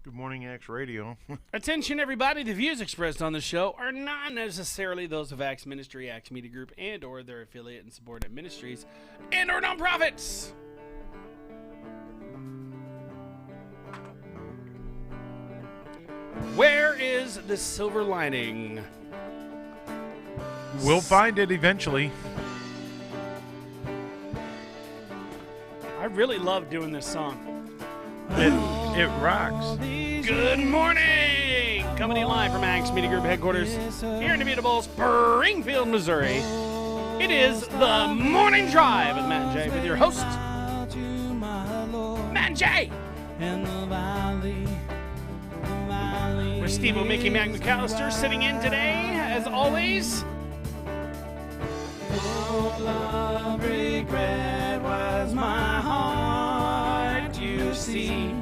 Good Morning Axe Radio. Attention, everybody. The views expressed on the show are not necessarily those of Axe Ministry, Axe Media Group, and or their affiliate and subordinate ministries and or nonprofits. Where is the silver lining? We'll find it eventually. I really love doing this song. It rocks. Good morning! Coming in live from Axe Media Group headquarters here in the beautiful Springfield, Missouri. It is the Morning Drive with Matt and Jay with your host, Matt and Jay. With Steve O'Mickey Mac McAllister sitting in today, as always. Full of regret was my heart, you see.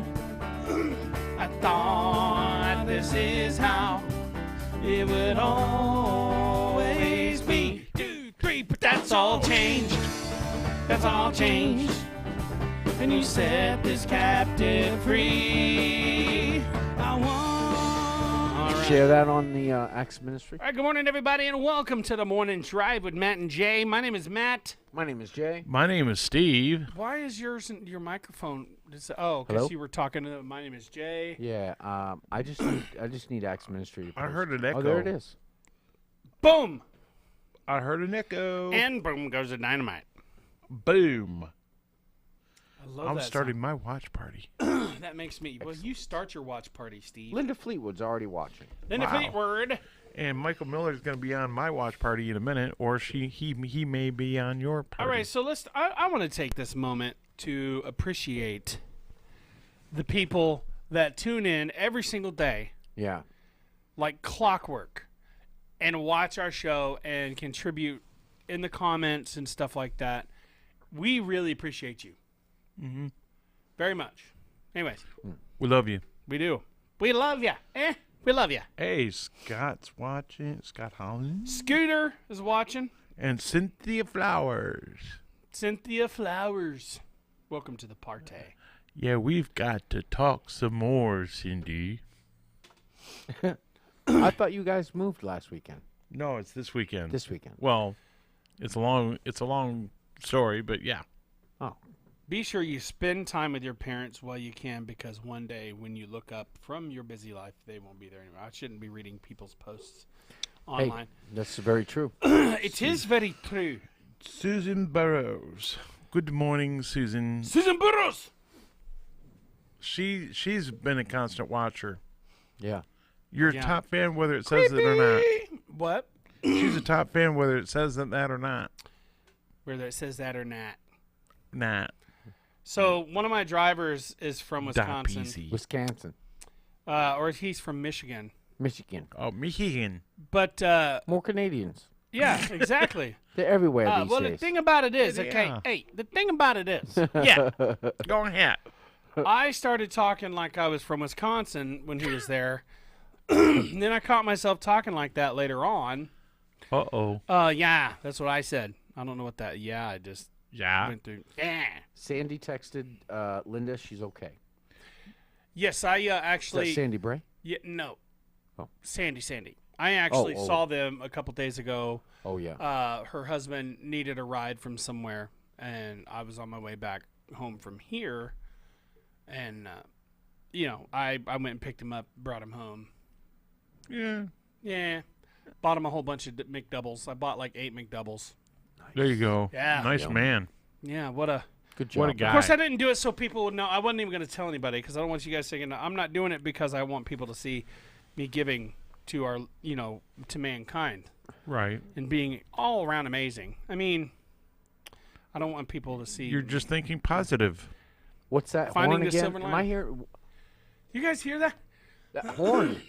I thought this is how it would always be. 2, 3, but that's all changed. That's all changed. And you set this captive free. I want. Share that on the Axe Ministry. All right, good morning, everybody, and welcome to the Morning Drive with Matt and Jay. My name is Matt. My name is Jay. My name is Steve. Why is your microphone? Oh, Hello? because you were talking to. My name is Jay. Yeah, I just need Axe Ministry. To I post. heard an echo. Oh, there it is. Boom, I heard an echo. and boom goes the dynamite. Boom. I love I'm that starting my watch party. song. That makes me. Well, you start your watch party, Steve. Linda Fleetwood's already watching. Then the Wow. Fleetwood. And Michael Miller is going to be on my watch party in a minute, or he may be on your party. All right, so I want to take this moment to appreciate the people that tune in every single day, Yeah. like clockwork, and watch our show and contribute in the comments and stuff like that. We really appreciate you. Mm-hmm. Very much. Anyways, We love you. we do. We love you. We love you. Hey, Scott's watching. Scott Holland. Scooter is watching. And Cynthia Flowers. Cynthia Flowers. Welcome to the party. Yeah, we've got to talk some more, Cindy. I thought you guys moved last weekend. No, it's this weekend. This weekend. Well, it's a long story, but yeah. Oh. Be sure you spend time with your parents while you can, because one day when you look up from your busy life, they won't be there anymore. I shouldn't be reading people's posts online. Hey, that's very true. It is very true. Susan Burrows. Good morning, Susan. Susan Burrows! She's been a constant watcher. Yeah. You're a Yeah. top fan whether it says it or not. What? She's a top fan whether it says that or not. Whether it says that or not. Not. So one of my drivers is from Wisconsin, Wisconsin. Or he's from Michigan. Michigan. Oh, Michigan. But More Canadians. yeah, exactly. They're everywhere these Well, days. the thing about it is, Yeah. okay, hey, the thing about it is, Yeah. Go ahead. I started talking like I was from Wisconsin when he was there. And then I caught myself talking like that later on. Uh-oh. Yeah, that's what I said. I don't know what that. Yeah, I just Yeah. went through. Yeah. Sandy texted Linda she's okay. Yes, I Is that actually. Sandy Bray? Yeah, no. Oh. Sandy. I actually Oh. saw them a couple days ago. Oh, yeah. Her husband needed a ride from somewhere, and I was on my way back home from here, and I went and picked him up, brought him home. Yeah. Yeah, bought him a whole bunch of McDoubles. I bought like 8 McDoubles. There you go. Yeah. Nice Yum. man. Yeah, what a. Good job. What a guy. Of course, I didn't do it so people would know. I wasn't even going to tell anybody because I don't want you guys thinking I'm not doing it because I want people to see me giving to our, to mankind Right. and being all around amazing. I mean, I don't want people to see. You're just thinking positive. What's that Finding horn the again? silver Am I lining. here? You guys hear that? That horn.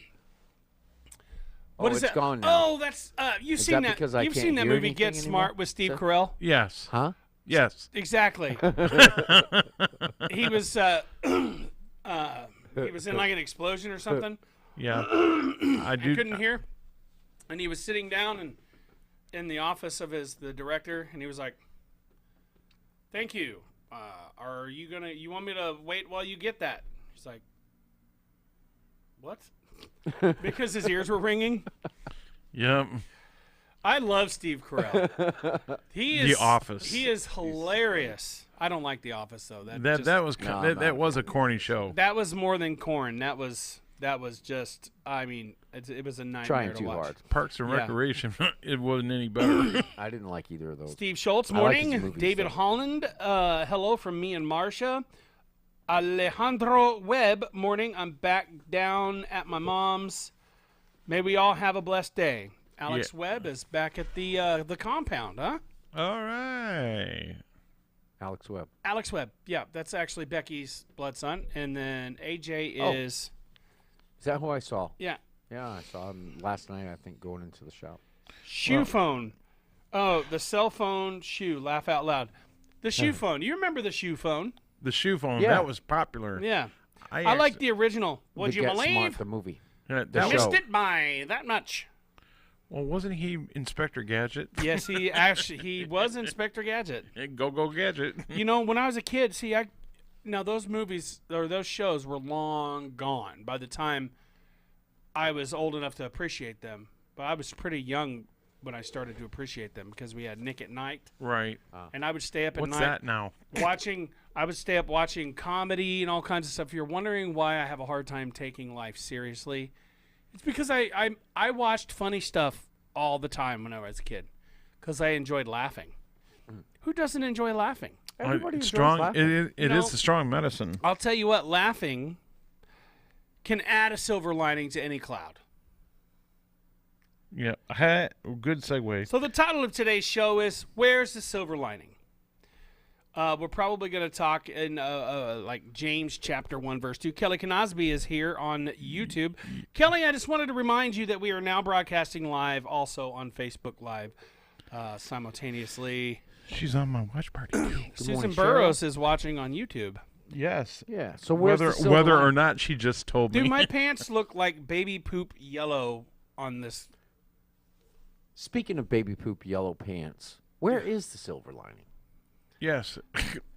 What is it's that? gone now. Oh, that's you've Is seen that that. because I You've can't seen that hear movie anything Get anymore? Smart with Steve Is that- Carell. Yes. Huh? Yes. Exactly. He was he was in like an explosion or something. Yeah. I I do. couldn't hear, and he was sitting down and in the office of the director, and he was like, "Thank you. Are you want me to wait while you get that?" He's like, What? Because his ears were ringing? Yep. I love Steve Carell. He is The Office. He is hilarious. I don't like The Office though. That was a corny show. That was more than corn. That was just. I mean, it was a nightmare Trying to too watch. hard. Parks and Yeah. Recreation. It wasn't any better. I didn't like either of those. Steve Schultz, I like his morning. movies, David though. Holland, hello from me and Marcia. Alejandro Webb, morning. I'm back down at my mom's. May we all have a blessed day. Alex Webb is back at the compound, huh? All right. Alex Webb. Alex Webb, yeah, that's actually Becky's blood son, and then AJ Oh. is Is that who I saw? yeah. Yeah, I saw him last night, I think, going into the shop. Shoe phone. Oh, the cell phone shoe. Laugh out loud. The shoe phone. You remember the shoe phone? The shoe phone. Yeah. That was popular. Yeah. I I like actually- the original. Would The you Get Smart, believe? the movie. That the was- Missed show. it by that much. Well, wasn't he Inspector Gadget? Yes, he was Inspector Gadget. Go Gadget. You know, when I was a kid, now those movies or those shows were long gone by the time I was old enough to appreciate them. But I was pretty young when I started to appreciate them because we had Nick at Night, Right. and I would stay up at What's night that now? I would stay up watching comedy and all kinds of stuff. If you're wondering why I have a hard time taking life seriously, it's because I watched funny stuff all the time when I was a kid because I enjoyed laughing. Who doesn't enjoy laughing? Everybody enjoys strong. laughing. It You is know- a strong medicine. I'll tell you what, laughing can add a silver lining to any cloud. Yeah. Good segue. So the title of today's show is "Where's the Silver Lining?" We're probably going to talk in like James chapter 1 verse 2. Kelly Knosby is here on YouTube. Kelly, I just wanted to remind you that we are now broadcasting live also on Facebook Live simultaneously. She's on my watch party too. Susan morning, Burrows is watching on YouTube. Yes. Yeah. So where's Whether the silver whether or lining? not she just told Dude, me. my pants look like baby poop yellow on this. Speaking of baby poop yellow pants, where is the silver lining? Yes.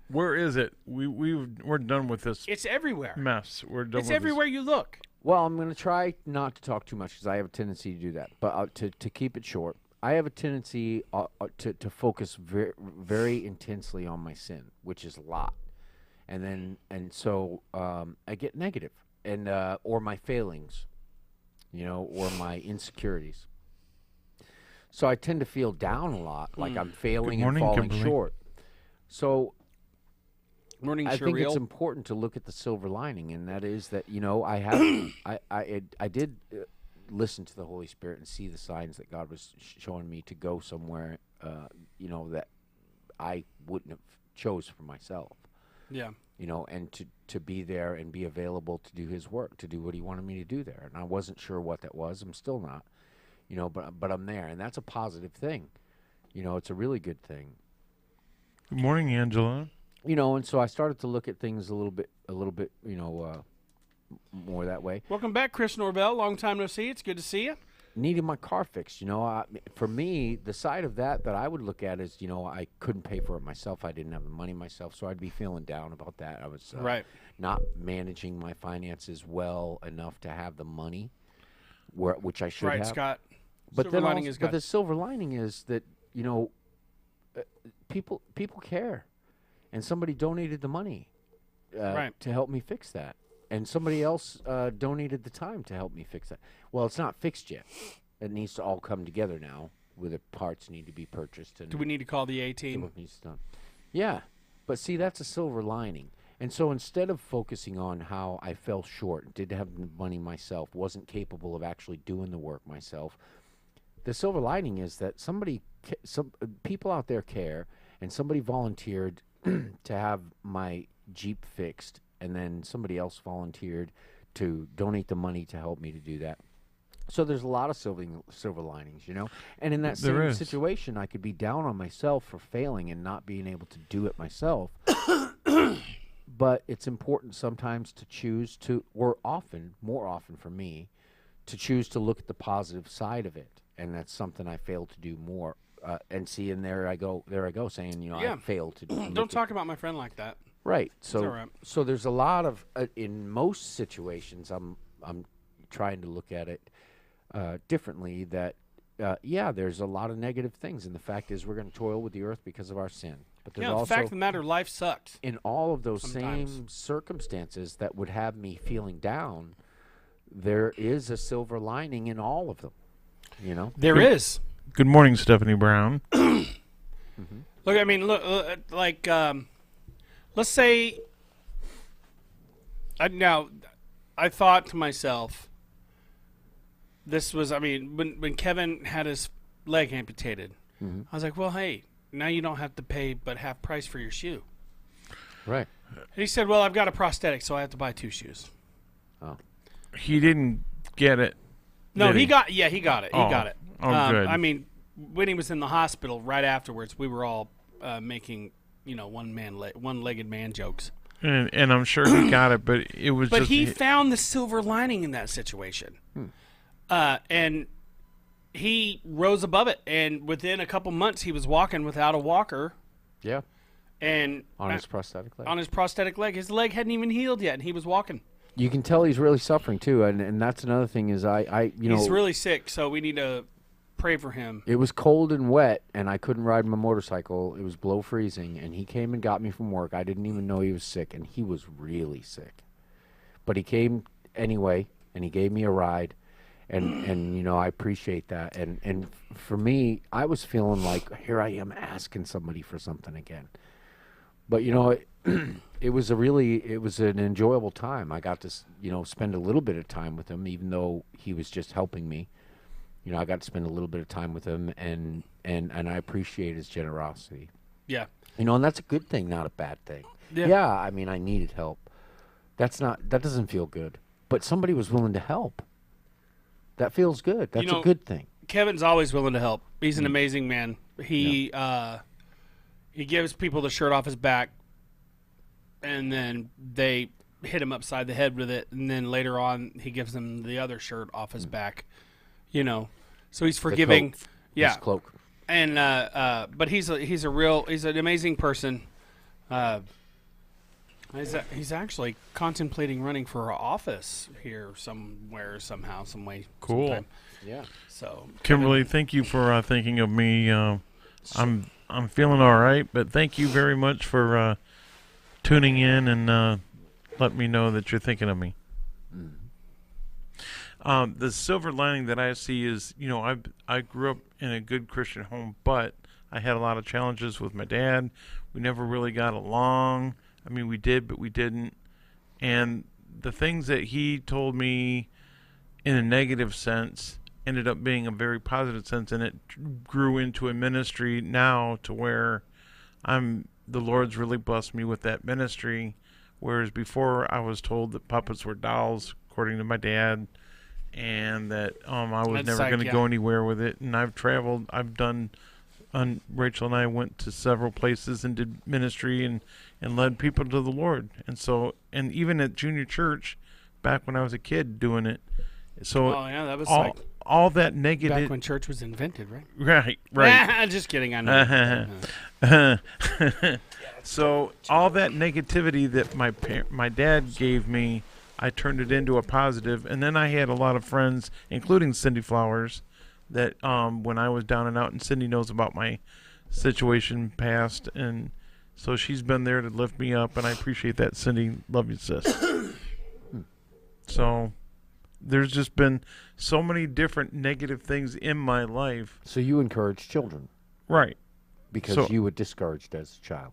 Where is it? We're done with this It's everywhere. mess. We're done. It's with everywhere you look. Well, I'm going to try not to talk too much because I have a tendency to do that. But to keep it short, I have a tendency to focus very, very intensely on my sin, which is a lot, and so I get negative and or my failings, or my insecurities. So I tend to feel down a lot, like I'm failing and morning, falling Kimberly. short. So Morning I think it's Shuriel. important to look at the silver lining, and that is that I have I did listen to the Holy Spirit and see the signs that God was showing me to go somewhere, that I wouldn't have chose for myself, Yeah. and to be there and be available to do His work, to do what He wanted me to do there, and I wasn't sure what that was. I'm still not, but I'm there, and that's a positive thing. It's a really good thing. Good morning, Angela. And so I started to look at things a little bit, more that way. Welcome back, Chris Norvell. Long time no see. It's good to see you. Needing my car fixed, for me, the side of that I would look at is, I couldn't pay for it myself. I didn't have the money myself, so I'd be feeling down about that. I was Right. not managing my finances well enough to have the money, which I should Right, have. Scott. But Silver then lining also, is but God. the silver lining is that people care, and somebody donated the money Right. to help me fix that, and somebody else donated the time to help me fix that. Well, it's not fixed yet. It needs to all come together now, where the parts need to be purchased and Do we need to call the the A-team? work needs done. Yeah, but see, that's a silver lining. And so instead of focusing on how I fell short, didn't have the money myself, wasn't capable of actually doing the work myself, the silver lining is that some people out there care, and somebody volunteered to have my Jeep fixed, and then somebody else volunteered to donate the money to help me to do that. So there's a lot of silver linings, And in that There same is. situation, I could be down on myself for failing and not being able to do it myself. But it's important sometimes to choose to, or more often for me, to choose to look at the positive side of it. And that's something I fail to do more. And see, and there I go, saying, Yeah. I failed to do. Don't talk about my friend like that. Right. So, all right. so there's a lot of in most situations, I'm trying to look at it differently. That yeah, there's a lot of negative things, and the fact is we're going to toil with the earth because of our sin. But there's The also fact of the matter, life sucks. in all of those Sometimes. same circumstances that would have me feeling down, there is a silver lining in all of them. You know, There is. Good morning, Stephanie Brown. Look, I mean, look, like, let's say, now, I thought to myself, this was, I mean, when Kevin had his leg amputated, I was like, well, hey, now you don't have to pay but half price for your shoe. right? And he said, well, I've got a prosthetic, so I have to buy 2 shoes. Oh, He didn't get it. No, Did he got it. He got it. Oh, good. I mean, when he was in the hospital, right afterwards, we were all making, one-legged man jokes. And I'm sure he got it, but it was But just he found the silver lining in that situation. And he rose above it. And within a couple months, he was walking without a walker. yeah, And on his prosthetic leg. on his prosthetic leg. His leg hadn't even healed yet, and he was walking. You can tell he's really suffering too, and that's another thing is He's really sick, so we need to pray for him. it was cold and wet, and I couldn't ride my motorcycle. It was below freezing, and he came and got me from work. I didn't even know he was sick, and he was really sick. But he came anyway, and he gave me a ride, and I appreciate that. And for me, I was feeling like here I am asking somebody for something again. But it was an enjoyable time. I got to spend a little bit of time with him, even though he was just helping me. I got to spend a little bit of time with him, and I appreciate his generosity. Yeah. And that's a good thing, not a bad thing. Yeah. I mean, I needed help. That doesn't feel good. But somebody was willing to help. That feels good. That's a good thing. Kevin's always willing to help. He's an amazing man. He gives people the shirt off his back, and then they hit him upside the head with it, and then later on he gives them the other shirt off his back. So he's forgiving. coat. Yeah. His cloak. And but he's an amazing person. He's actually contemplating running for office here somewhere, somehow, some way. Cool. sometime. Yeah. So Kimberly, thank you for thinking of me. I'm feeling all right, but thank you very much for tuning in and letting me know that you're thinking of me. The silver lining that I see is, I grew up in a good Christian home, but I had a lot of challenges with my dad. We never really got along. I mean, we did, but we didn't. And the things that he told me in a negative sense ended up being a very positive sense, and it grew into a ministry now to where the Lord's really blessed me with that ministry, whereas before I was told that puppets were dolls, according to my dad, and that I was never going to go anywhere with it. And I've traveled. Rachel and I went to several places and did ministry and led people to the Lord. And even at junior church, back when I was a kid doing it. So that was all that negative. back when church was invented, right? Right. Just kidding. I know. So all that negativity that my dad gave me, I turned it into a positive. And then I had a lot of friends, including Cindy Flowers, that when I was down and out, and Cindy knows about my situation past, and so she's been there to lift me up, and I appreciate that, Cindy. Love you, sis. So there's just been so many different negative things in my life. So you encourage children. Right. Because you were discouraged as a child.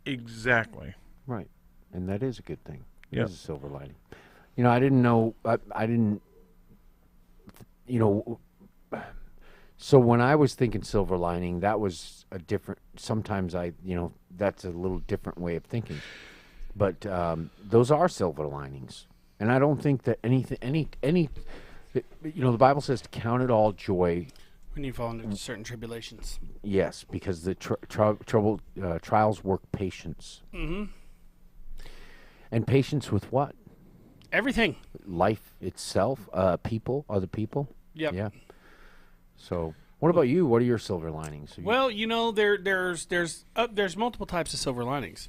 Exactly. Right. And that is a good thing. It Yep. is a silver lining. I didn't know, I didn't, so when I was thinking silver lining, that was a different, sometimes that's a little different way of thinking. But those are silver linings. And I don't think that the Bible says to count it all joy. When you fall into certain tribulations. Yes, because the trials work patience. Mm-hmm. And patience with what? Everything. Life itself, people, other people. Yep. Yeah. So, what about you? What are your silver linings? Well, there's multiple types of silver linings.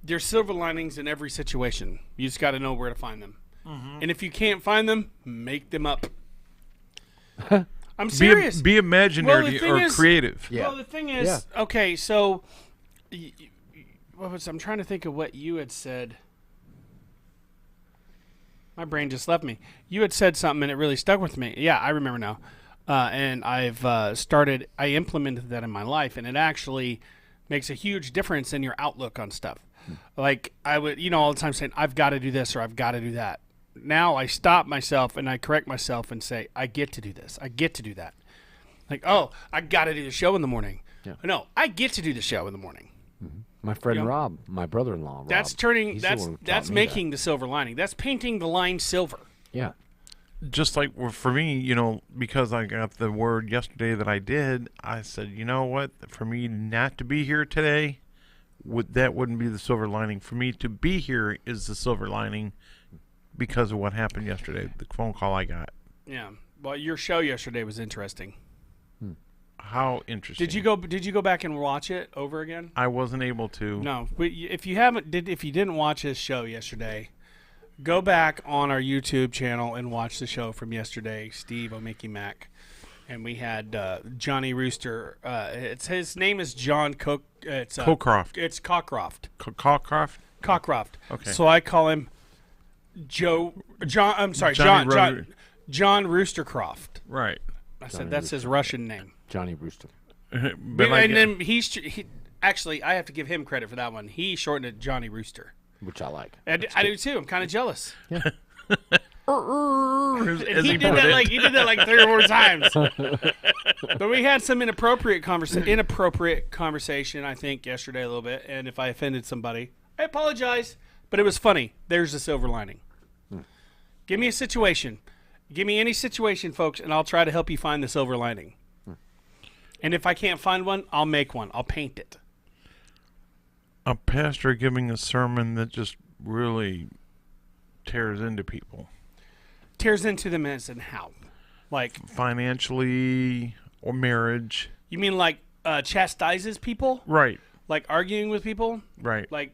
There's silver linings in every situation. You just got to know where to find them. And if you can't find them, make them up. I'm serious. Be imaginary thing or is- creative. Yeah. Well, the thing is, okay, so I'm trying to think of what you had said. My brain just left me. You had said something and it really stuck with me. Yeah, I remember now. And I've I implemented that in my life, and it actually makes a huge difference in your outlook on stuff. Like I would, all the time saying, I've got to do this or I've got to do that. Now I stop myself and I correct myself and say, I get to do this. I get to do that. Like, oh, I got to do the show in the morning. Yeah. No, I get to do the show in the morning. My friend Yeah. Rob, my brother-in-law, Rob. That's turning. he's the one who taught That's me making the silver lining. That's painting the line silver. that. Yeah. Just like for me, because I got the word yesterday that I did, I said, you know what? For me not to be here today, that wouldn't be the silver lining. For me to be here is the silver lining because of what happened yesterday, the phone call I got. Yeah. Well, your show yesterday was interesting. How interesting. Did you go back and watch it over again? I wasn't able to. No. If you didn't watch his show yesterday, go back on our YouTube channel and watch the show from yesterday. Steve O'Mickey Mac, and we had Johnny Rooster. His name is John Cook. It's Cockcroft. It's Cockcroft. Cockcroft? Cockcroft. Okay. So I call him John. I'm sorry, Johnny John Roostercroft. Right. I said that's his Russian name. Johnny Rooster. But like, And then he actually, I have to give him credit for that one. He shortened it Johnny Rooster. Which I like. I do too. I'm kind of jealous. as And he put it. he did that like 3 or 4 times. But we had some inappropriate conversation, I think, yesterday a little bit. And if I offended somebody, I apologize. But it was funny. There's the silver lining. Give me a situation. Give me any situation, folks, and I'll try to help you find the silver lining. And if I can't find one, I'll make one. I'll paint it. A pastor giving a sermon that just really tears into people. Tears into them as in how? Like, Financially or marriage. you mean like chastises people? Right. Like arguing with people? Right. Like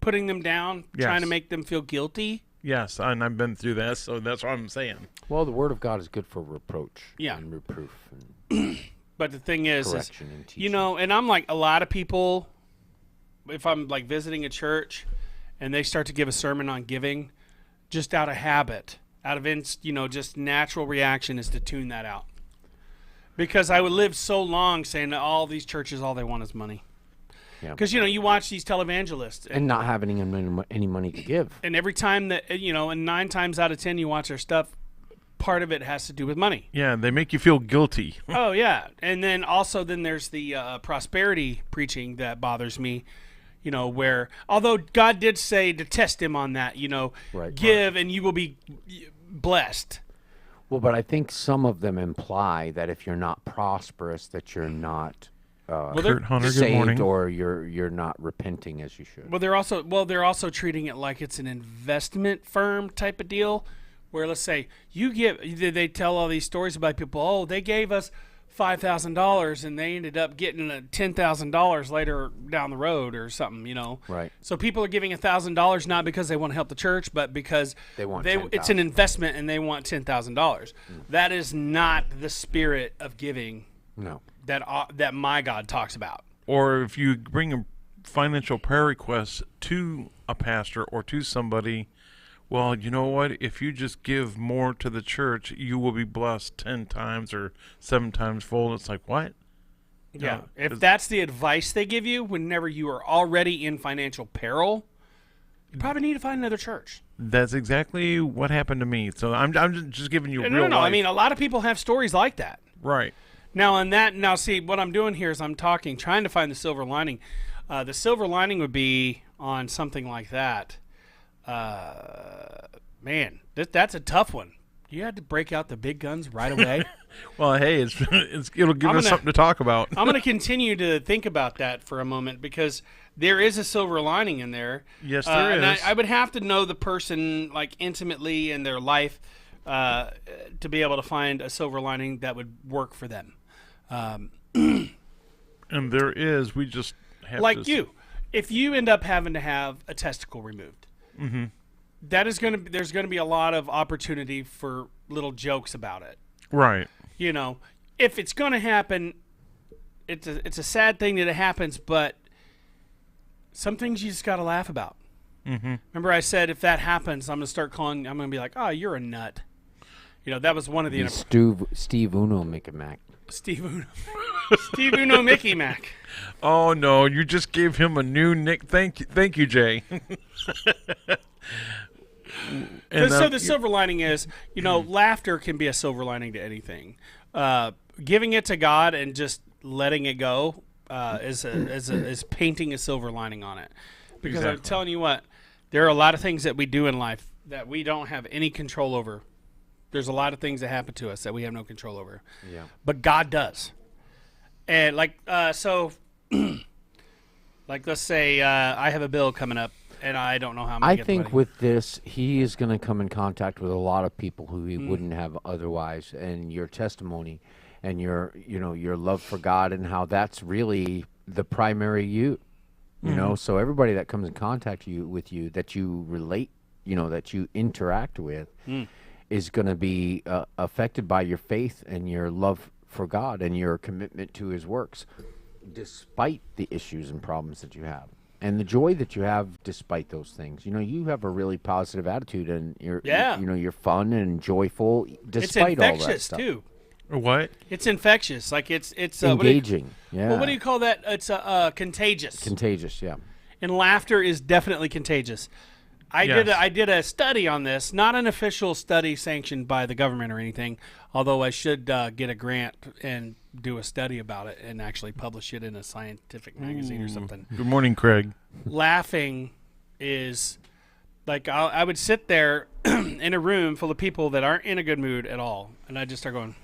putting them down, Yes. trying to make them feel guilty? Yes, and I've been through that, so that's what I'm saying. Well, the Word of God is good for reproach. Yeah. And reproof and But the thing is correction and teaching. you know, and I'm like a lot of people, if I'm like visiting a church and they start to give a sermon on giving, just out of habit, out of just natural reaction is to tune that out. Because I would live so long saying that all these churches, all they want is money. Yeah. Because, you watch these televangelists. And not having any money to give. And every time that, and 9 times out of 10 you watch their stuff, part of it has to do with money. Yeah, they make you feel guilty. Oh, yeah. And then also there's the prosperity preaching that bothers me, where, although God did say to test him on that, Right. give and you will be blessed. Well, but I think some of them imply that if you're not prosperous, that you're not Kurt Hunter, good saved morning. or you're not repenting as you should. Well, they're also treating it like it's an investment firm type of deal, where let's say they tell all these stories about people. Oh, they gave us $5,000 and they ended up getting $10,000 later down the road or something. Right. So people are giving $1,000 not because they want to help the church, but because They want it's an investment and they want $10,000. That is not the spirit of giving No. that my God talks about. Or if you bring a financial prayer request to a pastor or to somebody, well, you know what? If you just give more to the church, you will be blessed 10 times or 7 times fold. It's like, what? Yeah. No, If 'cause- that's the advice they give you whenever you are already in financial peril, you probably need to find another church. That's exactly what happened to me. So I'm just giving you real No. life. I mean, a lot of people have stories like that. Right. Now, see, what I'm doing here is I'm trying to find the silver lining. The silver lining would be on something like that. Man, that's a tough one. You had to break out the big guns right away. Well, hey, it'll give us something to talk about. I'm going to continue to think about that for a moment because there is a silver lining in there. Yes, there and is. I would have to know the person like intimately in their life to be able to find a silver lining that would work for them. And there is. We just have Like to... you, if you end up having to have a testicle removed, there's going to be a lot of opportunity for little jokes about it. Right. You know, if it's going to happen, it's a sad thing that it happens, but some things you just got to laugh about. Mm-hmm. Remember I said if that happens, I'm going to be like, "Oh, you're a nut." You know, that was one of the Steve Uno Mickey Mac. Steve Uno. Steve Uno Mickey Mac. Oh no, you just gave him a new nick. Thank you, Jay. So the silver lining is, you know, laughter can be a silver lining to anything. Giving it to God and just letting it go is painting a silver lining on it. Because I'm telling you what, there are a lot of things that we do in life that we don't have any control over. There's a lot of things that happen to us that we have no control over. Yeah. But God does. And like let's say I have a bill coming up and I don't know how I'm going to get the money. With this, he is going to come in contact with a lot of people who he wouldn't have otherwise, and your testimony and your love for God and how that's really the primary you know. So everybody that comes in contact with you that you relate, that you interact with is going to be affected by your faith and your love for God and your commitment to his works, despite the issues and problems that you have. And the joy that you have despite those things. You have a really positive attitude, and you're fun and joyful despite all that stuff. It's infectious too. What? It's infectious. Like it's engaging. Well, what do you call that? It's contagious. Contagious, yeah. And laughter is definitely contagious. I did a study on this, not an official study sanctioned by the government or anything, although I should get a grant and do a study about it and actually publish it in a scientific magazine or something. Good morning, Craig. Laughing is like I would sit there in a room full of people that aren't in a good mood at all, and I just start going.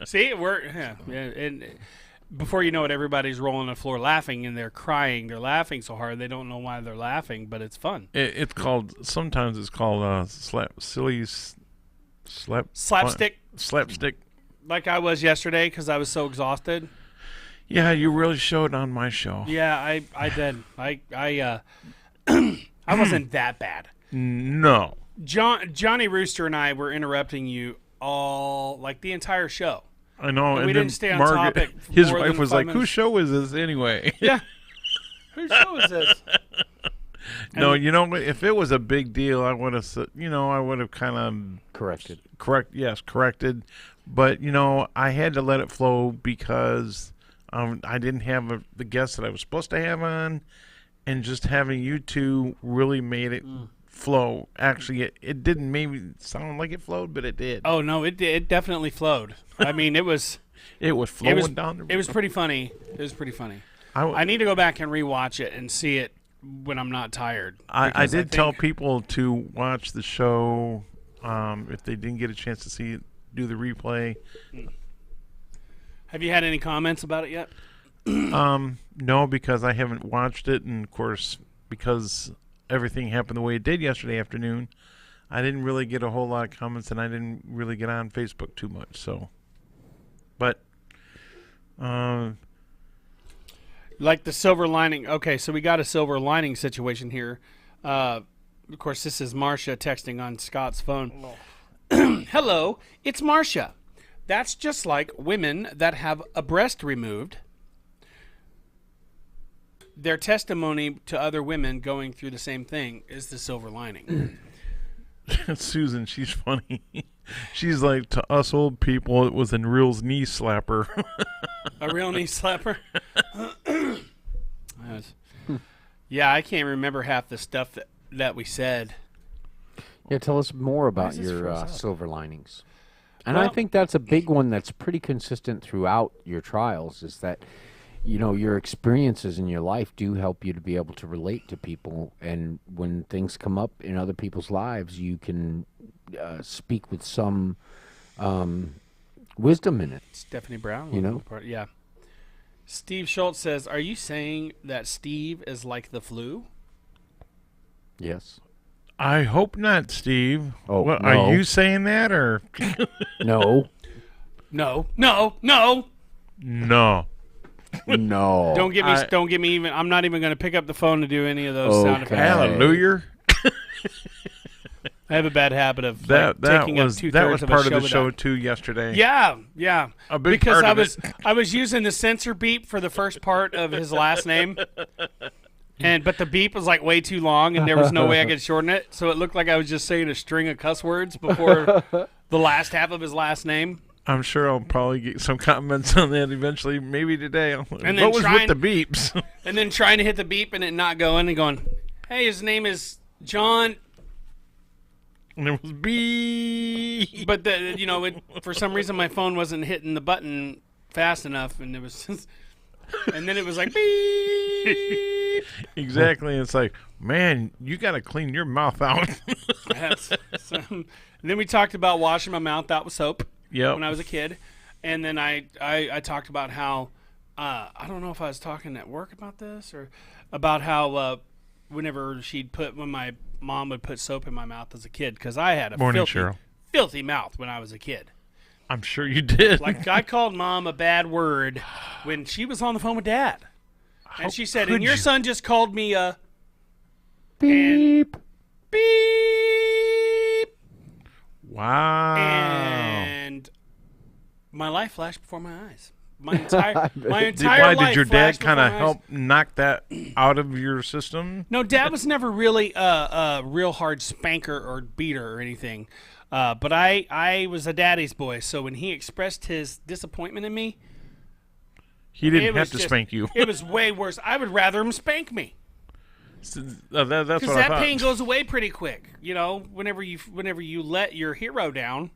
See, and before you know it, everybody's rolling on the floor laughing, and they're crying. They're laughing so hard they don't know why they're laughing, but it's fun. It's called slapstick. Like I was yesterday because I was so exhausted. Yeah, you really showed on my show. Yeah, I did. I wasn't that bad. No. Johnny Rooster and I were interrupting you all, like the entire show. I know. And we didn't stay on topic. His wife was like, "Whose show is this anyway?" Yeah. Whose show is this? No, if it was a big deal, I would have, I would have kind of corrected. Corrected. But I had to let it flow because I didn't have the guests that I was supposed to have on, and just having you two really made it flow. Actually, it didn't maybe sound like it flowed, but it did. Oh no, it definitely flowed. I mean, it was flowing down the river. It was pretty funny. I need to go back and rewatch it and see it when I'm not tired. I did tell people to watch the show if they didn't get a chance to do the replay. Have you had any comments about it yet? No, because I haven't watched it, and of course, because everything happened the way it did yesterday afternoon, I didn't really get a whole lot of comments, and I didn't really get on Facebook too much. So, but like the silver lining. Okay, so we got a silver lining situation here. Of course, this is Marcia texting on Scott's phone. Hello, it's Marcia. That's just like women that have a breast removed. Their testimony to other women going through the same thing is the silver lining. Susan, she's funny. She's like, to us old people, it was a real knee slapper. A real knee slapper? Yeah, I can't remember half the stuff that we said. Yeah, tell us more about your silver linings. And I think that's a big one that's pretty consistent throughout your trials, is that your experiences in your life do help you to be able to relate to people, and when things come up in other people's lives, you can speak with some wisdom in it. Stephanie Brown, yeah. Steve Schultz says, "Are you saying that Steve is like the flu?" Yes. I hope not, Steve. Oh, what, no. Are you saying that, or No. No. No. No. Don't get me. I- Don't get me even. I'm not even going to pick up the phone to do any of those sound Okay. effects. Hallelujah. I have a bad habit of That taking was up 2/3 that was of part a of the show show without- too yesterday. Yeah, yeah. A big because part of I was using the censor beep for the first part of his last name, but the beep was like way too long, and there was no way I could shorten it, so it looked like I was just saying a string of cuss words before the last half of his last name. I'm sure I'll probably get some comments on that eventually, maybe today. then What was trying- with the beeps? And then trying to hit the beep and it not going, and going, "Hey, his name is John." And it was beep. But for some reason my phone wasn't hitting the button fast enough, and it was just, and then it was like beep. Exactly. It's like, man, you got to clean your mouth out. And then we talked about washing my mouth out with soap Yep. when I was a kid, and then I talked about how I don't know if I was talking at work about this or about how whenever when my mom would put soap in my mouth as a kid, because I had a Morning, Cheryl. filthy mouth when I was a kid. I'm sure you did. Like, I called Mom a bad word when she was on the phone with Dad. And she said, "And could your you?" son just called me a Beep. beep." Wow. And my life flashed before my eyes. My entire Why life did your dad flashed kind of before my eyes. help knock that out of your system? No, Dad was never really a real hard spanker or beater or anything. But I was a daddy's boy, so when he expressed his disappointment in me, He didn't it have was to just- spank you. It was way worse. I would rather him spank me. That's Because what I that thought. pain goes away pretty quick. Whenever you let your hero down,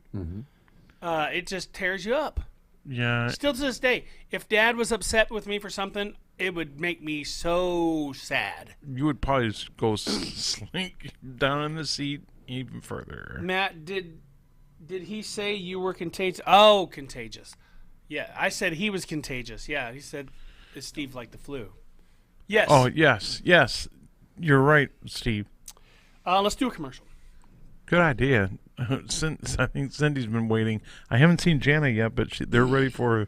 it just tears you up. Yeah. Still to this day, if Dad was upset with me for something, it would make me so sad. You would probably just go slink down in the seat even further. Matt, did he say you were contagious? Oh, contagious. Yeah, I said he was contagious. Yeah, he said, "Is Steve like the flu?" Yes. Oh, yes. Yes. You're right, Steve. Let's do a commercial. Good idea. I think Cindy's been waiting. I haven't seen Jana yet, but they're ready for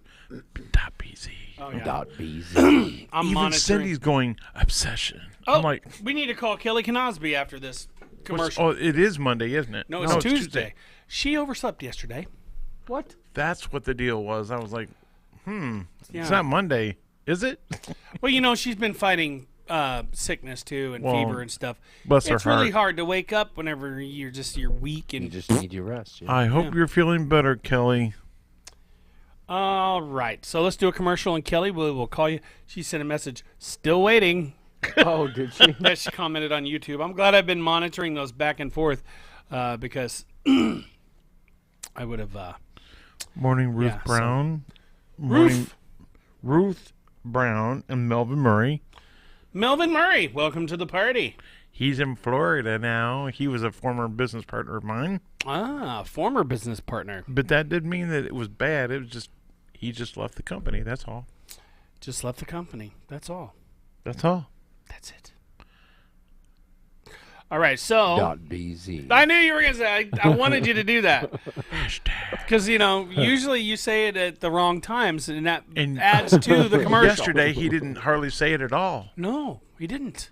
Dot BZ. Oh, yeah. Dot BZ. I'm Even monitoring. Cindy's going obsession. Oh, I'm like, we need to call Kelly Cosby after this commercial. oh, it is Monday, isn't it? No, it's Tuesday. She overslept yesterday. What? That's what the deal was. I was like, Yeah. it's not Monday, is it? Well, she's been fighting sickness too and Well, fever and stuff. bless her It's really heart. hard to wake up whenever you're weak You and. just need your rest. Yeah. I hope you're feeling better, Kelly. All right, so let's do a commercial, and Kelly will call you. She sent a message. Still waiting. Oh, did she? That she commented on YouTube. I'm glad I've been monitoring those back and forth because I would have. Morning, Ruth Yeah, so- Brown. Morning, Ruth. Ruth Brown and Melvin Murray. Melvin Murray, welcome to the party. He's in Florida now. He was a former business partner of mine. Former business partner. But that didn't mean that it was bad. It was just, he just left the company. That's all. Just left the company. That's all. That's all. That's it. All right, so Dot BZ. I knew you were going to say, I wanted you to do that. Hashtag. Because, usually you say it at the wrong times, and that And- adds to the commercial. Yesterday, he didn't hardly say it at all. No, he didn't.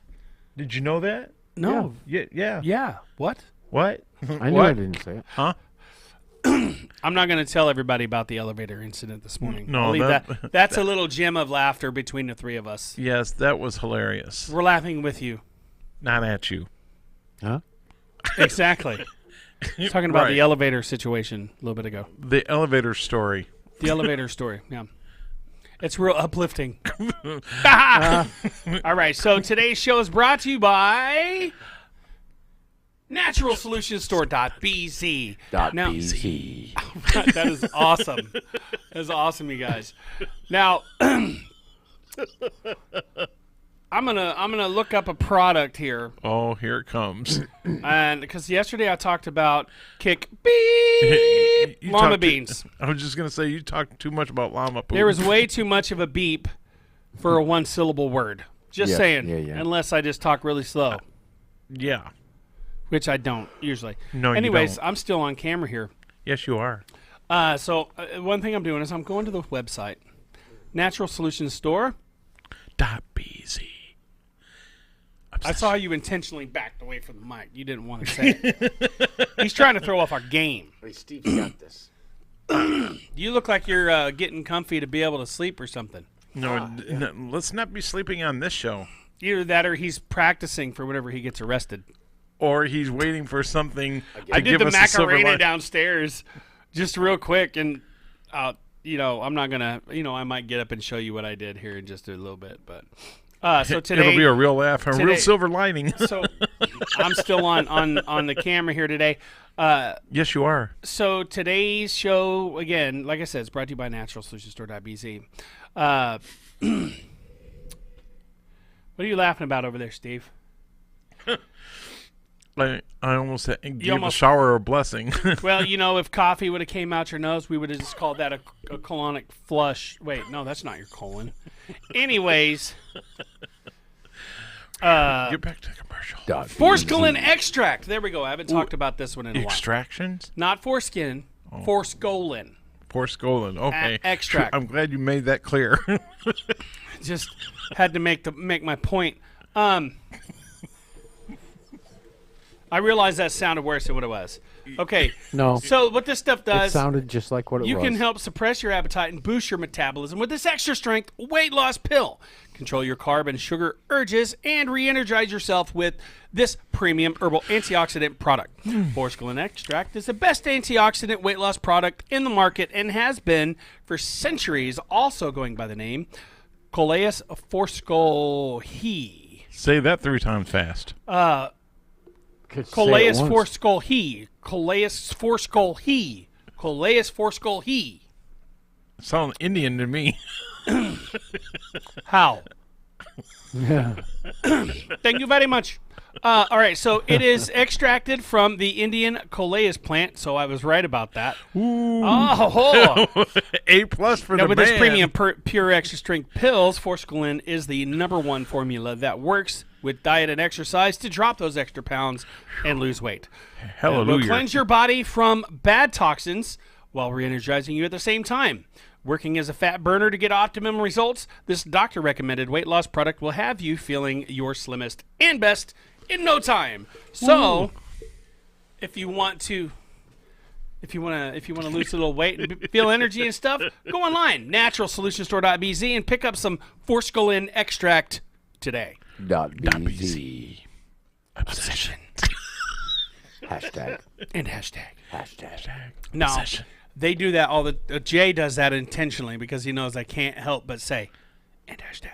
Did you know that? No. Yeah. Yeah. What? What? I knew What? I didn't say it. Huh? I'm not going to tell everybody about the elevator incident this morning. No, I'll leave that- that's a little gem of laughter between the three of us. Yes, that was hilarious. We're laughing with you. Not at you. Huh? Exactly. Talking about Right. the elevator situation a little bit ago. The elevator story. The elevator story. Yeah. It's real uplifting. All right. So today's show is brought to you by Natural Solutions Store.bz. Dot Now, BZ. that is awesome. That is awesome, you guys. Now, I'm gonna look up a product here, Oh, here it comes. and because yesterday I talked about kick You beep llama talked beans. I was just going to say, you talked too much about llama poop. There was way too much of a beep for a one-syllable word. Just Yeah, saying. yeah. Unless I just talk really slow, Yeah. which I don't usually. No, you Anyways, don't. I'm still on camera here. Yes, you are. So one thing I'm doing is I'm going to the website Natural Solutions Store. .bz. I saw you intentionally backed away from the mic. You didn't want to say it. He's trying to throw off our game. Hey, Steve's got this. You look like you're getting comfy to be able to sleep or something. No, let's not be sleeping on this show. Either that or he's practicing for whenever he gets arrested. Or he's waiting for something to I did give the us a silver Macarena line. downstairs just real quick, and I'm not gonna. I might get up and show you what I did here in just a little bit, but so today It'll be a real laugh, a today- real silver lining. so I'm still on the camera here today. Yes, you are. So today's show, again, like I said, is brought to you by NaturalSolutionsStore.bz. What are you laughing about over there, Steve? I almost gave a almost- shower a blessing. Well, if coffee would have came out your nose, we would have just called that a colonic flush. Wait, no, that's not your colon. Anyways, Get back to the commercial. Forskolin extract. There we go. I haven't talked about this one in a while. Extractions? Not foreskin, Forskolin. Forskolin. Okay. Extract. I'm glad you made that clear. Just had to make my point. I realized that sounded worse than what it was. Okay. No, So what this stuff it does, sounded just like what it you was. can help suppress your appetite and boost your metabolism with this extra strength weight loss pill. Control your carb and sugar urges and re-energize yourself with this premium herbal antioxidant product. Forskolin extract is the best antioxidant weight loss product in the market and has been for centuries, also going by the name Coleus forskolhi. Say that 3 times fast. Could say it Coleus once. forskolhi. Coleus forskolhi. Coleus forskolhi. Sound Indian to me. How? Yeah. Thank you very much. All right, so it is extracted from the Indian Coleus plant, so I was right about that. Oh, A+ for now the with man. this premium pure extra strength pills, Forskolin is the #1 formula that works with diet and exercise to drop those extra pounds and lose weight. It will Hallelujah. cleanse your body from bad toxins while re-energizing you at the same time. Working as a fat burner to get optimum results, this doctor-recommended weight loss product will have you feeling your slimmest and best in no time. So, if you want to lose a little weight and feel energy and stuff, go online, NaturalSolutionsStore.bz, and pick up some Forskolin extract today. .bz. Obsession. Hashtag. And hashtag. Hashtag. Now, Obsession. they do that all the. Jay does that intentionally because he knows I can't help but say, and hashtag.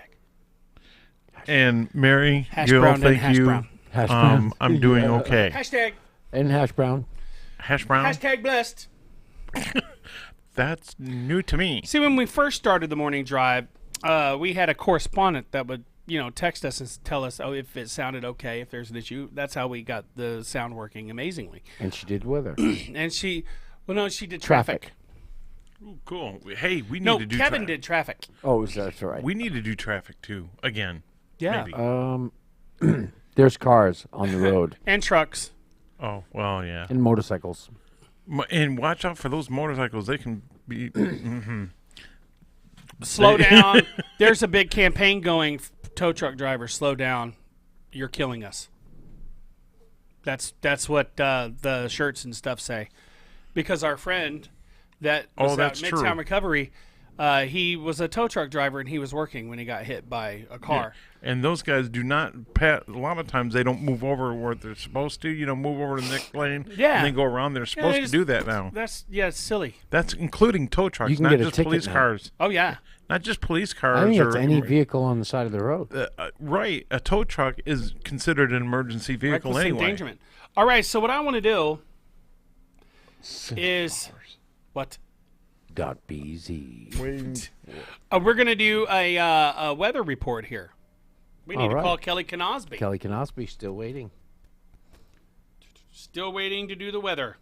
And Mary, Hash Gil, brown and thank hash you. brown. Hash brown. I'm doing okay. Hashtag. And hash brown. Hash brown? Hashtag blessed. That's new to me. See, when we first started the morning drive, we had a correspondent that would, text us and tell us, if it sounded okay, if there's an issue. That's how we got the sound working amazingly. And she did weather. And she did traffic. Ooh, cool. Hey, we need No, to do Kevin did traffic. Oh, that's right. We need to do traffic too again. Yeah. Maybe. There's cars on the road And trucks. Oh, well, yeah. and motorcycles. And watch out for those motorcycles. They can be. Slow down. There's a big campaign going. Tow truck drivers, slow down. You're killing us. That's what the shirts and stuff say. Because our friend that was that's at true. Midtown Recovery, he was a tow truck driver and he was working when he got hit by a car. And those guys do not. A lot of times they don't move over where they're supposed to. Move over to the next lane. Yeah. And then go around. They're supposed they to just- do that now. It's silly. That's including tow trucks, You can not get a just ticket police now. cars. Oh yeah. Not just police cars. I think it's or, any vehicle on the side of the road. Right. A tow truck is considered an emergency vehicle Reckless anyway. endangerment. All right, so what I want to do is what? .bz. We're going to do a weather report here. We need All to right. call Kelly Canosby. Kelly Canosby still waiting. Still waiting to do the weather.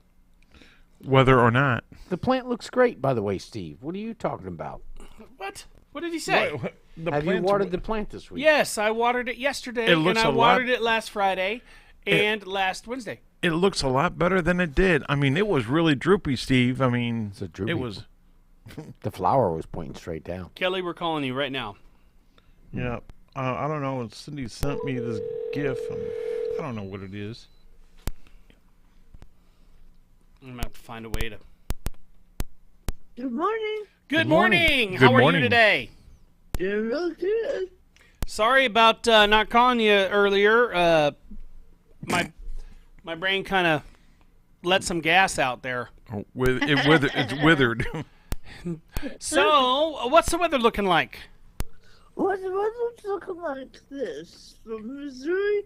Whether or not. The plant looks great, by the way, Steve. What are you talking about? What? What did he say? Have you watered the plant this week? Yes, I watered it yesterday, It looks and I a lot- watered it last Friday and last Wednesday. It looks a lot better than it did. I mean, it was really droopy, Steve. I mean, It's a droopy. it was. The flower was pointing straight down. Kelly, we're calling you right now. Yeah. I don't know. Cindy sent me this GIF. I don't know what it is. I'm going to have to find a way to. Good morning. Good morning. morning. Good How are morning. you today? Doing real good. Sorry about not calling you earlier. My brain kind of let some gas out there. Oh, it's withered. So, what's the weather looking like? What the weather's looking like this? From Missouri,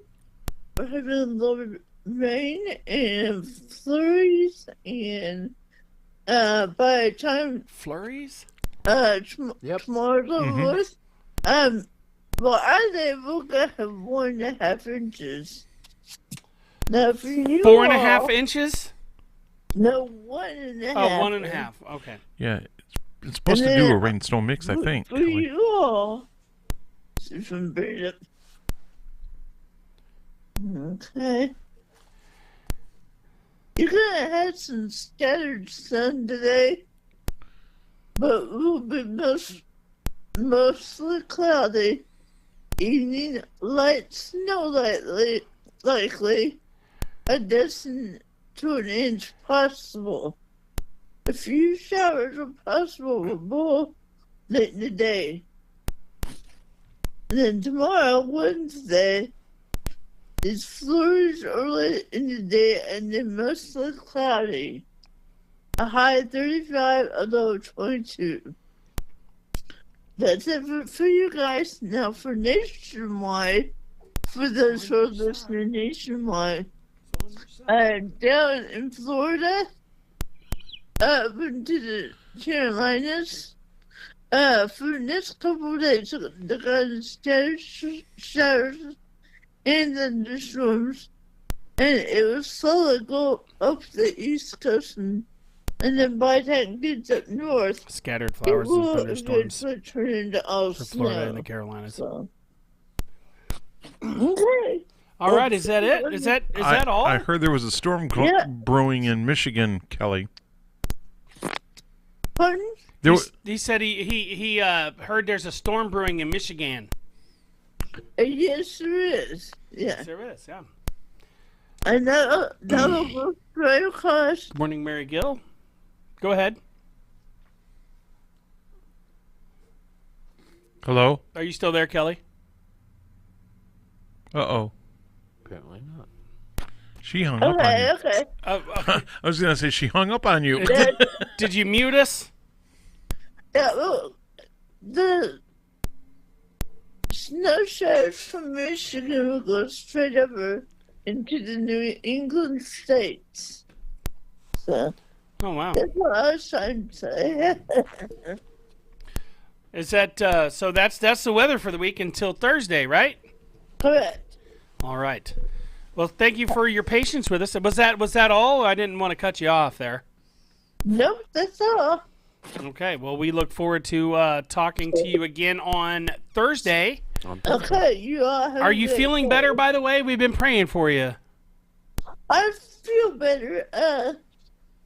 we're having a little rain and flurries, and by the time Flurries? Yep. tomorrow's over with, well, our neighbor will have 1.5 inches. Now, for you 4.5 all- inches? No, 1.5. Oh, 1.5. Okay. Yeah. It's supposed to do a rain snow mix, I think. For Kelly. you all. If I'm bringing up. Okay. You're gonna have some scattered sun today, but it will be mostly cloudy. Evening light snow likely. A dozen to an inch possible. A few showers are possible with more late in the day. And then tomorrow, Wednesday, is flurries early in the day and then mostly cloudy. A high of 35, a low of 22. That's it for you guys. Now for nationwide, for those who are listening nationwide, down in Florida, up into the Carolinas, for the next couple of days, they're going to scattered showers and thunderstorms, and it will slowly go up the East Coast, and then by the time it gets up north, Scattered it flowers and will thunderstorms eventually turn into all for Florida and snow. the Carolinas. So. Okay. All right, is that it? Is that all? I heard there was a storm Yeah. brewing in Michigan, Kelly. Pardon? There He said he heard there's a storm brewing in Michigan. Yes, there is. Yeah. There is, yeah. And that'll go straight across. Morning, Mary Gill. Go ahead. Hello? Are you still there, Kelly? Uh-oh. Apparently not. She hung up on Okay, you. okay. Uh, I was going to say she hung up on you. did you mute us? Yeah, well, the snow showers from Michigan will go straight over into the New England states. So Oh, wow. that's what I was trying to say. Is that so? That's the weather for the week until Thursday, right? Correct. All right. Well, thank you for your patience with us. Was that all? I didn't want to cut you off there. Nope, that's all. Okay. Well, we look forward to talking to you again on Thursday. Okay, you all have Are a you great feeling day. better? By the way, we've been praying for you. I feel better.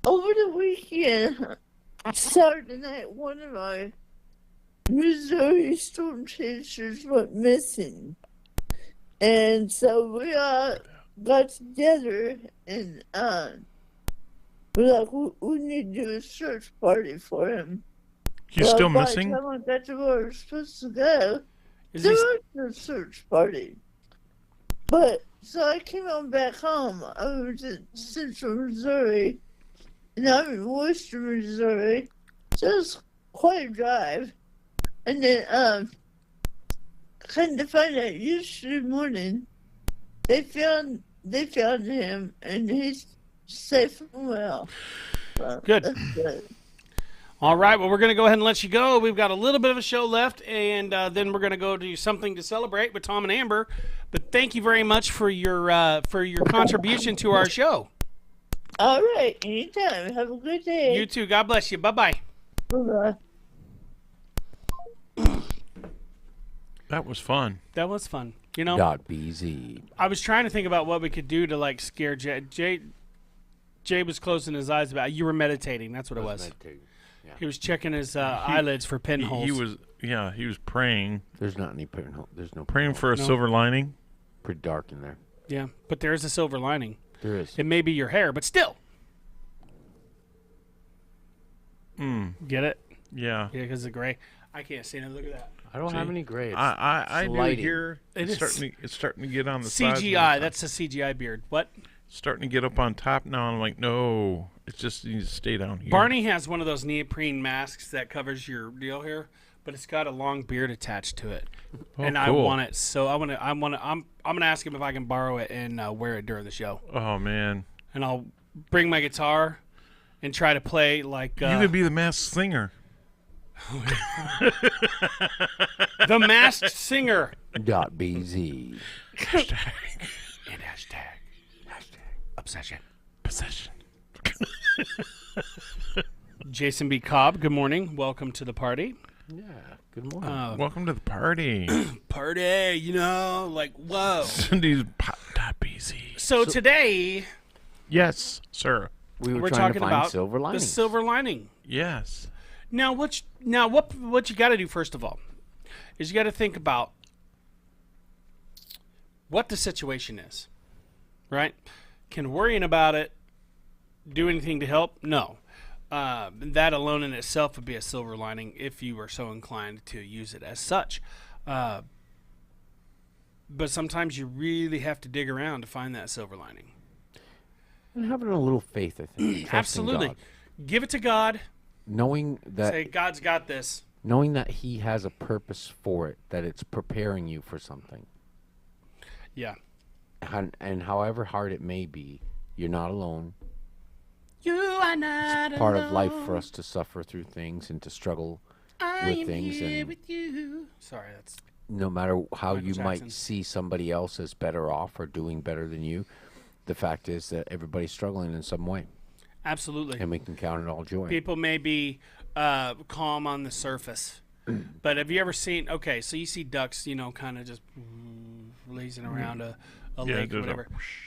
Over the weekend, Saturday night, one of my Missouri storm chasers went missing. And so we all got together and we're like, we need to do a search party for him. He's still by missing? the time I got to where we were supposed to go, Is there he, was no search party. But so I came on back home. I was in central Missouri, and I'm in western Missouri, so it's quite a drive. And then kind of find out yesterday morning, they found him, and he's safe and well. So Good. that's good. all right. Well, we're going to go ahead and let you go. We've got a little bit of a show left, and then we're going to go do something to celebrate with Tom and Amber. But thank you very much for your contribution to our show. All right, anytime. Have a good day. You too. God bless you. Bye-bye. Bye-bye. That was fun. That was fun. You know, .bz. I was trying to think about what we could do to like scare Jay. Jay was closing his eyes about. You were meditating. That's what it was. He was checking his eyelids for pinholes. He was praying There's not any pinhole. There's no praying for a No. silver lining. pretty dark in there. Yeah, but there is a silver lining. There is. It may be your hair, but still. Get it? Yeah. Yeah, because the gray. I can't see it. Look at that. I don't have any gray. It's I do lighting. here. It It's is. starting to get on the sides. CGI. That's a CGI beard. What? Starting to get up on top now. I'm like, no, it just needs to stay down here. Barney has one of those neoprene masks that covers your deal here, but it's got a long beard attached to it, and I cool. want it. So I'm gonna ask him if I can borrow it and wear it during the show, Oh man, and I'll bring my guitar and try to play like you could be the masked singer. the Masked Singer. .bz. And hashtag obsession. Possession. Jason B. Cobb, good morning. Welcome to the party. Yeah. Good morning. Welcome to the party. Party, like, whoa. Cindy's pop.bz. So today, Yes, sir. we were we're trying talking to find about silver the linings. silver lining. Yes. Now, what you got to do first of all is you got to think about what the situation is, right? Can worrying about it do anything to help? No. That alone in itself would be a silver lining if you were so inclined to use it as such. But sometimes you really have to dig around to find that silver lining. And having a little faith, I think. and trusting Absolutely. God. Give it to God. Knowing that Say, God's got this. knowing that He has a purpose for it, that it's preparing you for something. Yeah. And however hard it may be, you're not alone. You are not It's part of life for us to suffer through things and to struggle with things. And with you. Sorry, that's no matter how Michael you Jackson. might see somebody else as better off or doing better than you, the fact is that everybody's struggling in some way. absolutely. And we can count it all joy. People may be calm on the surface, but have you ever seen? Okay, so you see ducks, kind of just lazing around a lake or there's a whatever.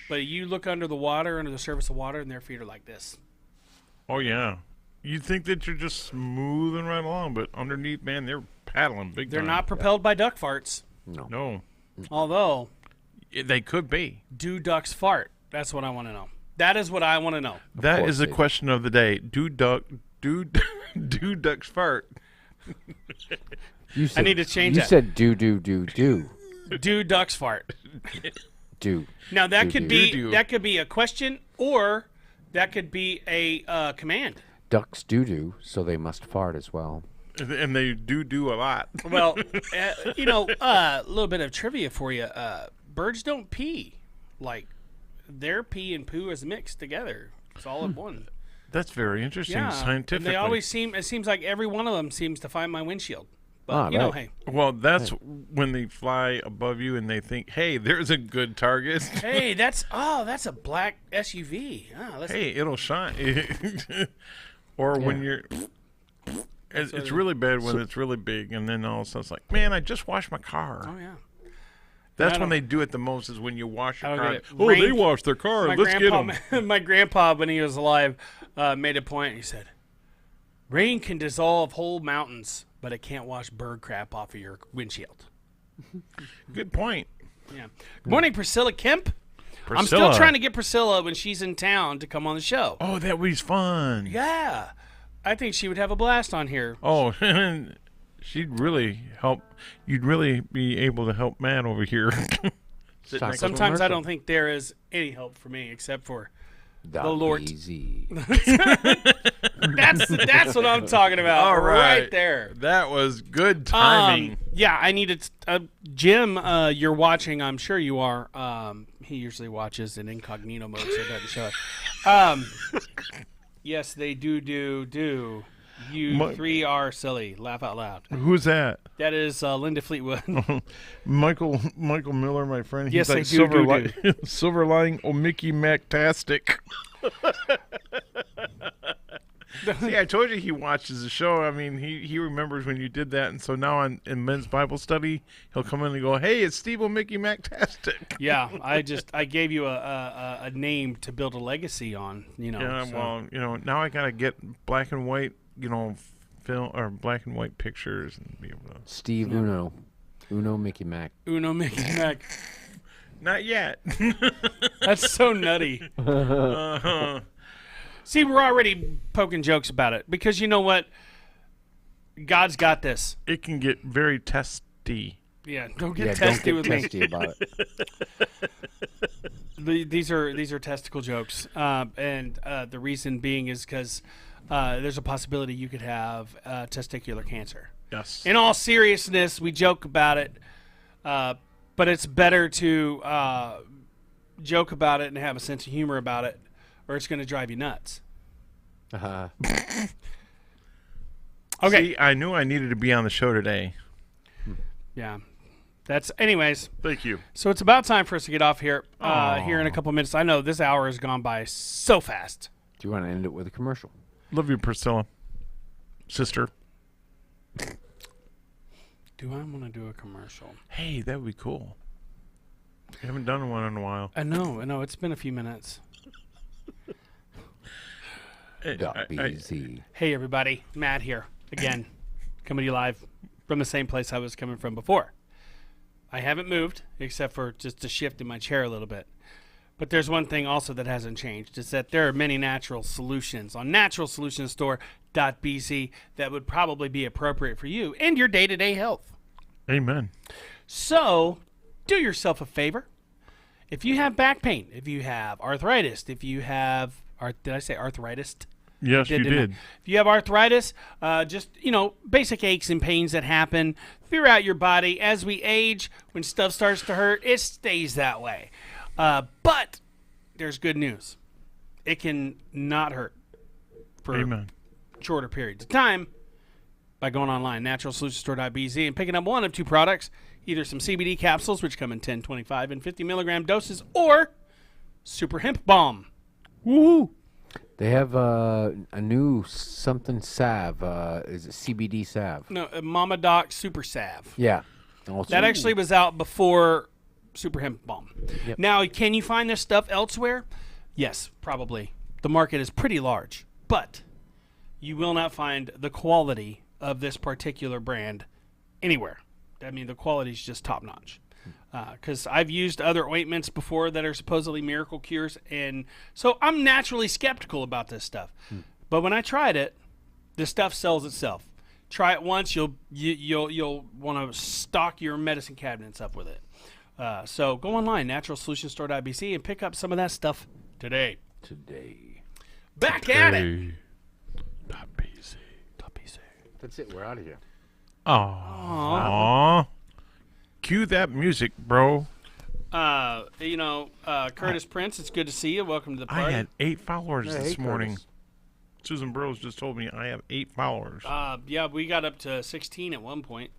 But you look under the water, under the surface of water, and their feet are like this. Oh yeah. You'd think that you're just smoothing right along, but underneath, man, they're paddling big They're time. not propelled by duck farts, No. No, although they could be. do ducks fart? That's what I want to know. That is what I want to know. That course is the they do. question of the day. Do ducks fart? You said, need to change You that. said do. Do ducks fart? Do. Now that Do, could do. be Do. that could be a question, or that could be a command. Ducks do, so they must fart as well. And they do a lot. Well, a little bit of trivia for you. Birds don't pee. Like, their pee and poo is mixed together. It's all in one. That's very interesting. Yeah. Scientifically. And they always it seems like every one of them seems to find my windshield. But, Ah, right. hey. Well, that's when they fly above you and they think, "Hey, there's a good target. Hey, that's a black SUV. Let's Hey, it'll shine." Or when you're. It's really bad when it's really big, and then all of a sudden it's like, "Man, I just washed my car." Oh, yeah. That's I when don't- they do it the most. Is when you wash your I don't car. get it. Oh, they Rain- washed their car. My Let's get them. my grandpa, when he was alive, made a point. He said, "Rain can dissolve whole mountains, but it can't wash bird crap off of your windshield." Good point. Yeah. Good morning, Priscilla Kemp. I'm still Priscilla. trying to get Priscilla when she's in town to come on the show. Oh, that was fun. Yeah, I think she would have a blast on here. Oh, she'd really help. You'd really be able to help Matt over here. Sit next to him. Sometimes I don't think there is any help for me except for The Lord. Easy. that's what I'm talking about. All right. There. That was good timing. Yeah, I needed Jim. You're watching. I'm sure you are. He usually watches in incognito mode, so it doesn't show it. Yes, they do. You My- three are silly. Laugh out loud. Who's that? That is Linda Fleetwood. Michael Miller, my friend. He's Yes, like I do, silver, do. silver lining, oh Mickey Mactastic. See, I told you he watches the show. I mean, he remembers when you did that, and so now in men's Bible study, he'll come in and go, "Hey, it's Steve Mickey Mactastic." Yeah, I gave you a name to build a legacy on. Yeah, so. well, now I gotta get black and white film or black and white pictures and be able to. Steve Uno Mickey Mac. Uno Mickey Mac. Not yet. That's so nutty. See, we're already poking jokes about it because you know what? God's got this. It can get very testy. Yeah, don't get Yeah, testy don't get with testy about it. These are testicle jokes, and the reason being is because there's a possibility you could have testicular cancer. Yes. In all seriousness, we joke about it, but it's better to joke about it and have a sense of humor about it, or it's going to drive you nuts. Okay. See, I knew I needed to be on the show today. Yeah. Anyways. Thank you. So it's about time for us to get off here. Here in a couple minutes. I know this hour has gone by so fast. Do you want to end it with a commercial? Love you, Priscilla. Sister. Do I want to do a commercial? Hey, that would be cool. I haven't done one in a while. I know. It's been a few minutes. .bz. Hey, everybody. Matt here. Again, coming to you live from the same place I was coming from before. I haven't moved, except for just a shift in my chair a little bit. But there's one thing also that hasn't changed. Is that there are many natural solutions on naturalsolutionstore.bz that would probably be appropriate for you and your day-to-day health. Amen. So, do yourself a favor. If you have back pain, if you have arthritis, if you have... did I say arthritis? Yes, you did. If you have arthritis, just, basic aches and pains that happen throughout your body. As we age, when stuff starts to hurt, it stays that way. But there's good news. It can not hurt for Amen. shorter periods of time by going online, naturalsolutionstore.bz, and picking up one of two products, either some CBD capsules, which come in 10, 25, and 50 milligram doses, or Super Hemp Balm. Woohoo! They have a new something salve. Is it CBD salve? No, Mama Doc Super Salve. Yeah. Also, That actually was out before Super Hemp Balm. Yep. Now, can you find this stuff elsewhere? Yes, probably. The market is pretty large, but you will not find the quality of this particular brand anywhere. I mean, the quality is just top notch. Because I've used other ointments before that are supposedly miracle cures, and so I'm naturally skeptical about this stuff. But when I tried it, this stuff sells itself. Try it once, you'll want to stock your medicine cabinets up with it. So go online, naturalsolutionstore.bz, and pick up some of that stuff today. Back at it. That's it. We're out of here. Aww. Cue that music, bro. Curtis Prince, it's good to see you. Welcome to the party. I had 8 followers Yeah, this hey, morning. Curtis. Susan Burrows just told me I have 8 followers. Yeah, we got up to 16 at one point.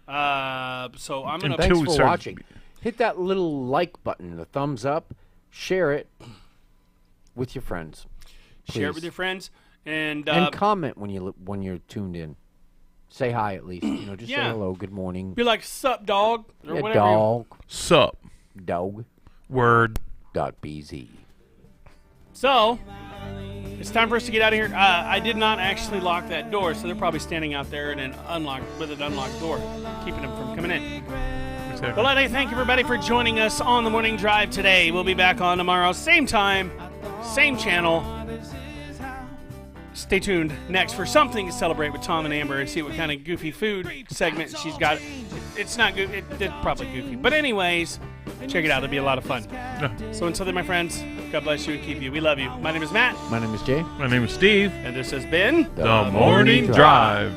So I'm going Until to... Thanks we for started- watching. Hit that little like button, the thumbs up. Share it with your friends. Share it please. with your friends. And comment when you're tuned in. Say hi at least. Just say Yeah. hello, good morning. be like, sup, dog? Or Yeah, whatever. dog. Sup. Dog. Word. .bz. So, it's time for us to get out of here. I did not actually lock that door, so they're probably standing out there in an unlocked door, keeping them from coming in. Exactly. Well, I'd like to thank everybody for joining us on the morning drive today. We'll be back on tomorrow, same time, same channel. Stay tuned next for something to celebrate with Tom and Amber and see what kind of goofy food segment she's got. It's not goofy. It's probably goofy. But anyways, check it out. It'll be a lot of fun. So until then, my friends, God bless you and keep you. We love you. My name is Matt, My name is Jay. My name is Steve. and this has been The Morning Drive.